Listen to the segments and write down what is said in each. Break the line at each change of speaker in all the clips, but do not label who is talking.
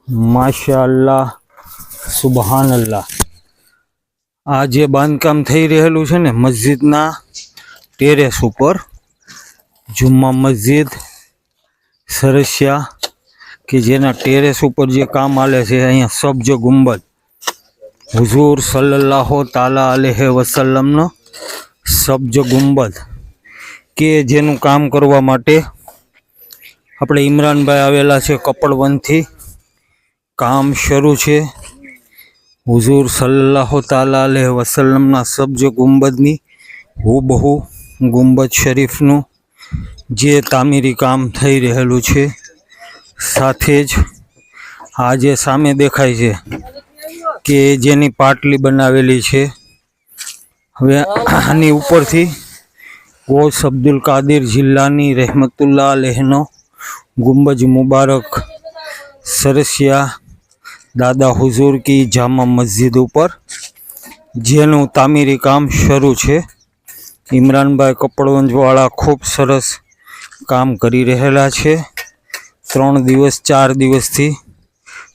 માશાઅલ્લાહ, સુબહાન અલ્લાહ। આ જે બાંધકામ થઈ રહેલું છે ને મસ્જિદના ટેરેસ ઉપર, જુમ્મા મસ્જિદ સરસિયા કે જેના ટેરેસ ઉપર જે કામ આલે છે, અહીંયા સબ્જ ગુંબદ હુઝુર સલ્લલ્લાહુ તાલા અલૈહિ વસલ્લમનો સબ્જ ગુંબદ કે જેનું કામ કરવા માટે આપણે ઇમરાનભાઈ આવેલા છે કપડવંતથી। काम शुरू है हुजूर सल्लल्लाहु ताला अलैहि वसल्लमना सब्ज गुंबदनी हूबहू गुंबद शरीफनु जे तामीरी काम थई रहेलू छे। साथे ज आज सामे देखाय छे के जेनी पाटली बनावेली छे। हवे आनी उपरथी गौस अब्दुल कादिर जिल्लानी रहमतुल्लाह अलैहनो गुंबज मुबारक सरसिया दादा हुजूर की जामा मस्जिद ऊपर जेनु तामीरी काम शुरू है। इमरान भाई कपड़वंजवाड़ा खूब सरस काम करी रहेला छे। 3 दिवस 4 दिवस थी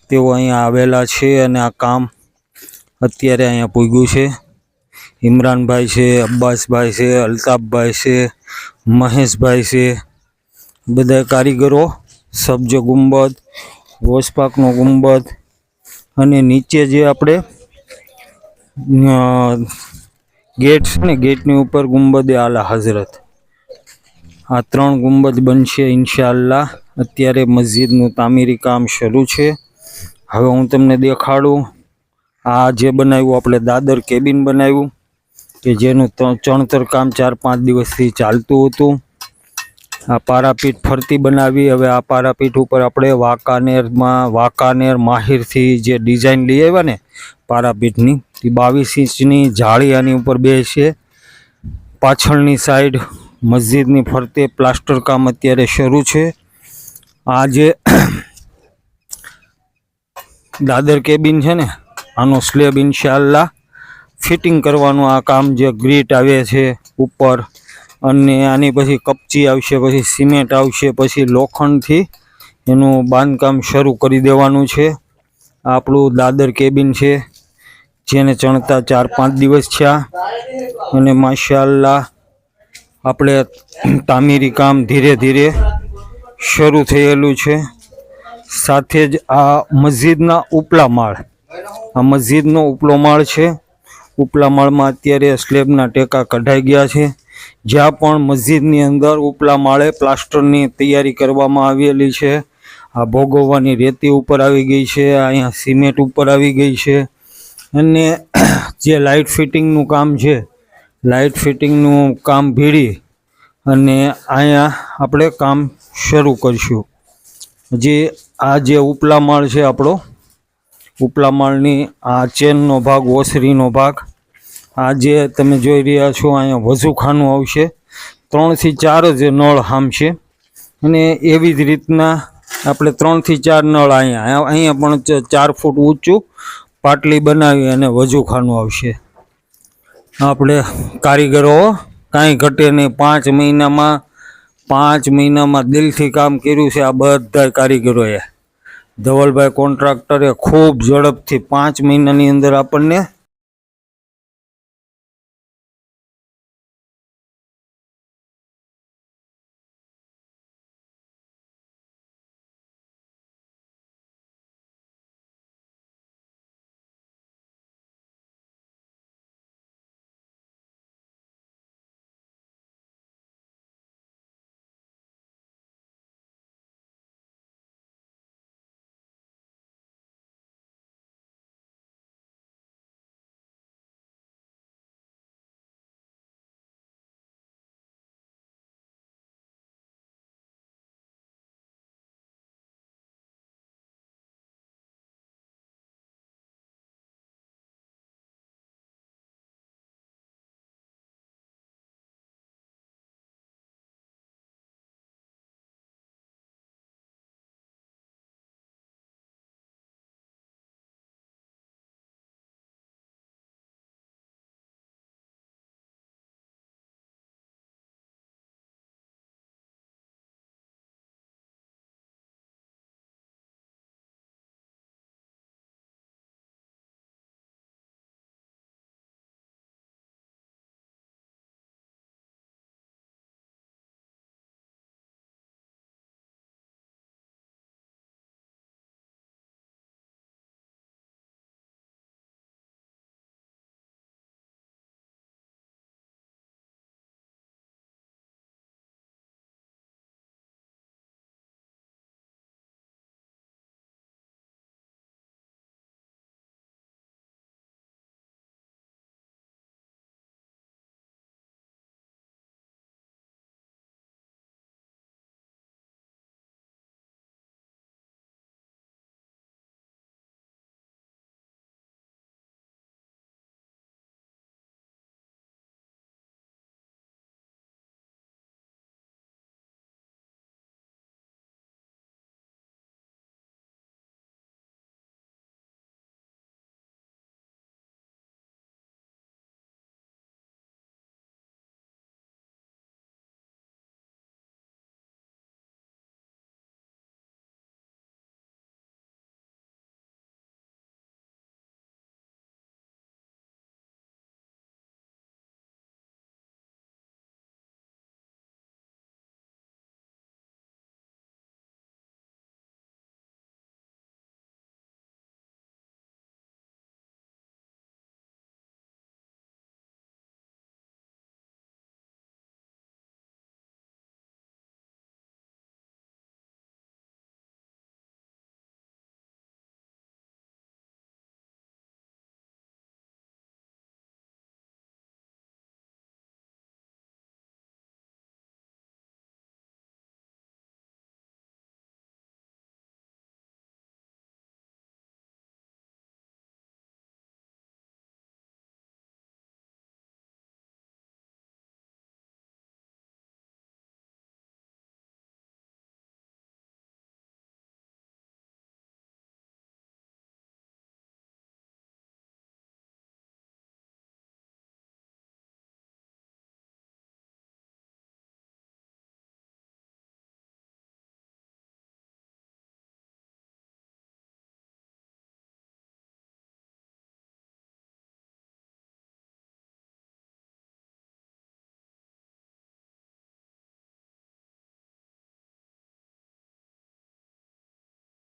तेओ अहींया आवेला छे अने आ काम अत्यारे अहींया पूग्युं छे। इमरान भाई छे, अब्बास भाई छे, अल्ताफ भाई छे, महेश भाई छे, बधा कारीगरो सब्ज गुंबद वोसपाकनो गुंबद अने नीचे जे आपणे गेट छे ने गेटनी ऊपर गुंबद आला हजरत आ 3 गुंबद बनशे इंशाअल्लाह। अत्यारे मस्जिदनुं तामीरी काम शरू छे। हवे हूँ तमने देखाडुं आ जे बनाव्युं आपणे दादर केबिन बनाव्युं के जेनुं चणतर काम 4-5 दिवसथी चालतुं हतुं। आ पारापीठ फरती बनावी। हवे आ पारापीठ ऊपर आपणे वाकानेर माहिर थी जे डिजाइन लई आव्या ने पारापीठनी 22 इंचनी जाળી आनी ऊपर बेसे। पाछळनी साइड मस्जिदनी फरते प्लास्टर काम अत्यारे शरू छे। आ जे दादर केबिन छे ने आनो स्लेब इंशाअल्लाह फिटिंग करवानुं आ काम जे ग्रीट आवे छे ऊपर अने आनी पछी कपची आवशे, पछी सीमेंट आवशे, पछी लोखंडथी एनुं बांधकाम शरू करी देवानुं छे। आपणुं दादर केबिन छे जेने चणता 4-5 दिवस छ्या अने माशाअल्लाह आपणे तामीरी काम धीरे धीरे शरू थयेलुं छे। साथे ज आ मस्जिदना उपला माळ, आ मस्जिदनो उपलो माळ छे। उपला माळमां अत्यारे स्लेबना टेका कढाई गया छे। ज्यां पण मस्जिदनी अंदर उपला माळे प्लास्टरनी तैयारी करवामां आवेली छे। आ भोगववानी रेती ऊपर आवी गई छे, अहींया सीमेंट ऊपर आवी गई छे अने जे लाइट फिटिंगनुं काम छे, लाइट फिटिंगनुं काम भीड़ी अने अहींया आपणे काम शरू करशुं। जे आ जे उपला माळ छे आपणो उपला माळनी आ चेननो भाग, ओसरीनो भाग, आ जे तमे जोई रह्या छो अहींया वजूखानुं आवशे। 3 થી 4 ज नळ हामशे अने एवी ज रीतना આપણે 3 થી 4 નળ અહીંયા પણ 4 ફૂટ ઊંચું પાટલી બનાવી અને વજૂખાનું આવશે। આપણે કારીગરો કાંઈ ઘટે નહીં। 5 મહિનામાં દિલથી કામ કર્યું છે આ બધા કારીગરોએ। ધવલભાઈ કોન્ટ્રાક્ટરે ખૂબ ઝડપથી 5 મહિનાની અંદર આપણને